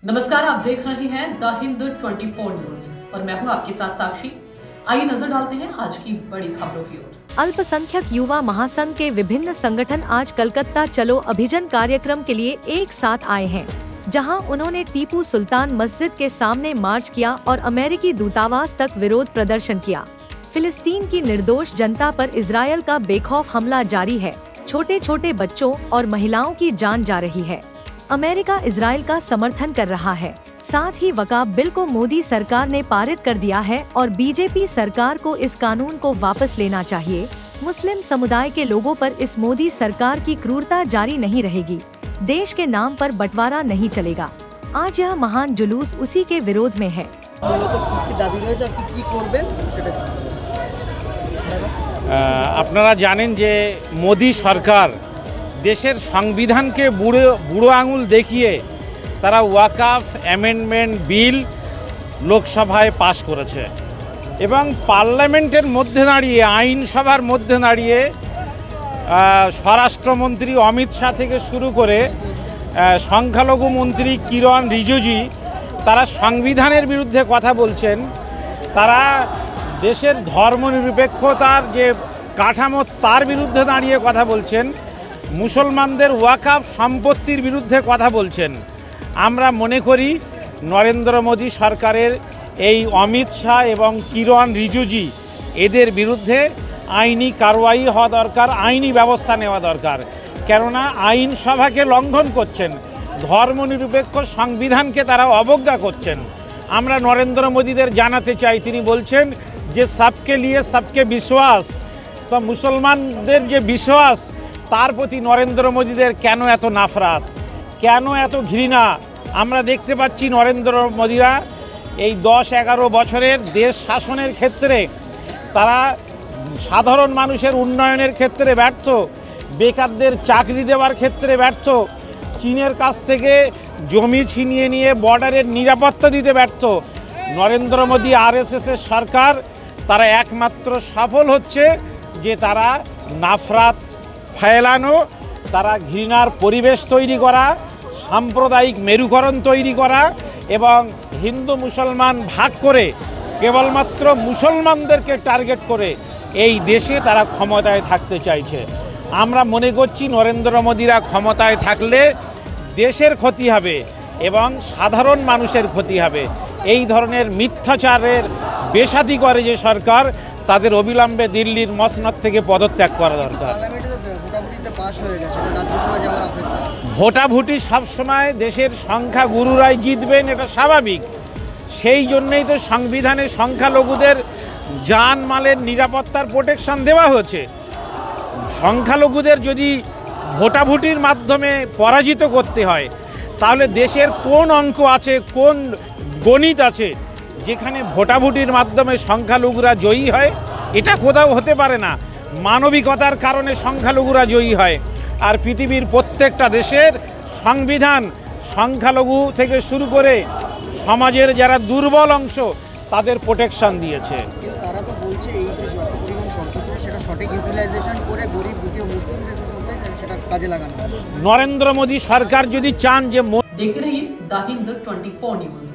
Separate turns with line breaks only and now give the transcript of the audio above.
नमस्कार, आप देख रहे हैं द हिंद 24 न्यूज और मैं हूं आपके साथ साक्षी। आइए नजर डालते हैं आज की बड़ी खबरों की ओर।
अल्पसंख्यक युवा महासंघ के विभिन्न संगठन आज कलकत्ता चलो अभियान कार्यक्रम के लिए एक साथ आए हैं, जहां उन्होंने टीपू सुल्तान मस्जिद के सामने मार्च किया और अमेरिकी दूतावास तक विरोध प्रदर्शन किया। फिलिस्तीन की निर्दोष जनता पर इजरायल का बेखौफ हमला जारी है। छोटे छोटे बच्चों और महिलाओं की जान जा रही है। अमेरिका इजरायल का समर्थन कर रहा है। साथ ही वक़ाफ बिल को मोदी सरकार ने पारित कर दिया है और बीजेपी सरकार को इस कानून को वापस लेना चाहिए। मुस्लिम समुदाय के लोगों पर इस मोदी सरकार की क्रूरता जारी नहीं रहेगी। देश के नाम पर बंटवारा नहीं चलेगा। आज यह महान जुलूस उसी के विरोध में है।
আপনারা জানেন যে মোদি সরকার দেশের সংবিধানকে বুড়ো আঙুল দেখিয়ে তারা ওয়াকফ অ্যামেন্ডমেন্ট বিল লোকসভায় পাশ করেছে এবং পার্লামেন্টের মধ্যে দাঁড়িয়ে আইনসভার মধ্যে দাঁড়িয়ে স্বরাষ্ট্রমন্ত্রী অমিত শাহ থেকে শুরু করে সংখ্যালঘু মন্ত্রী কিরণ রিজিজু তারা সংবিধানের বিরুদ্ধে কথা বলছেন। তারা দেশের ধর্মনিরপেক্ষতার যে কাঠামো তার বিরুদ্ধে দাঁড়িয়ে কথা বলছেন। মুসলমানদের ওয়াকফ সম্পত্তির বিরুদ্ধে কথা বলছেন। আমরা মনে করি নরেন্দ্র মোদী সরকারের এই অমিত শাহ এবং কিরণ রিজিজু এদের বিরুদ্ধে আইনি কারওয়াই হওয়া দরকার, আইনি ব্যবস্থা নেওয়া দরকার। কেননা আইনসভাকে লঙ্ঘন করছেন, ধর্মনিরপেক্ষ সংবিধানকে তারা অবজ্ঞা করছেন। আমরা নরেন্দ্র মোদীদের জানাতে চাই, তিনি বলছেন যে সবকে লিয়ে সবকে বিশ্বাস, তো মুসলমানদের যে বিশ্বাস তার প্রতি নরেন্দ্র মোদীদের কেন এত নাফরাত, কেন এত ঘৃণা? আমরা দেখতে পাচ্ছি নরেন্দ্র মোদীরা এই 10-11 বছরের দেশ শাসনের ক্ষেত্রে তারা সাধারণ মানুষের উন্নয়নের ক্ষেত্রে ব্যর্থ, বেকারদের চাকরি দেওয়ার ক্ষেত্রে ব্যর্থ, চীনের কাছ থেকে জমি ছিনিয়ে নিয়ে বর্ডারের নিরাপত্তা দিতে ব্যর্থ। নরেন্দ্র মোদী আরএসএসের সরকার তারা একমাত্র সফল হচ্ছে যে তারা নাফরাত ফেলানো, তারা ঘৃণার পরিবেশ তৈরি করা, সাম্প্রদায়িক মেরুকরণ তৈরি করা এবং হিন্দু মুসলমান ভাগ করে কেবলমাত্র মুসলমানদেরকে টার্গেট করে এই দেশে তারা ক্ষমতায় থাকতে চাইছে। আমরা মনে করছি নরেন্দ্র মোদীরা ক্ষমতায় থাকলে দেশের ক্ষতি হবে এবং সাধারণ মানুষের ক্ষতি হবে। এই ধরনের মিথ্যাচারের বেসাদি করে যে সরকার, তাদের অবিলম্বে দিল্লির মসনদ থেকে পদত্যাগ করা দরকার। ভোটাভুটি সবসময় দেশের সংখ্যাগুরুরাই জিতবেন, এটা স্বাভাবিক। সেই জন্যই তো সংবিধানে সংখ্যালঘুদের জানমালের নিরাপত্তার প্রোটেকশন দেওয়া হয়েছে। সংখ্যালঘুদের যদি ভোটাভুটির মাধ্যমে পরাজিত করতে হয়, তাহলে দেশের কোন অঙ্ক আছে, কোন গণিত আছে যেখানে ভোটাভুটির মাধ্যমে সংখ্যালঘুরা জয়ী হয়? এটা কোথাও হতে পারে না। মানবিকতার কারণে সংখ্যালঘুরা জয়ী হয়। আর পৃথিবীর প্রত্যেকটা দেশের সংবিধান সংখ্যালঘু থেকে শুরু করে সমাজের যারা দুর্বল অংশ তাদের প্রোটেকশন দিয়েছে।
তারা তো বলছে এই যে যত পরিমাণ সম্পত্তি সেটা সঠিক ইউটিলাইজেশন করে গরিব দুঃখী মুসলিমদের সেটা কাজে লাগানো।
নরেন্দ্র মোদী সরকার যদি চান যে
देखते रहिए द हिंद 24 न्यूज।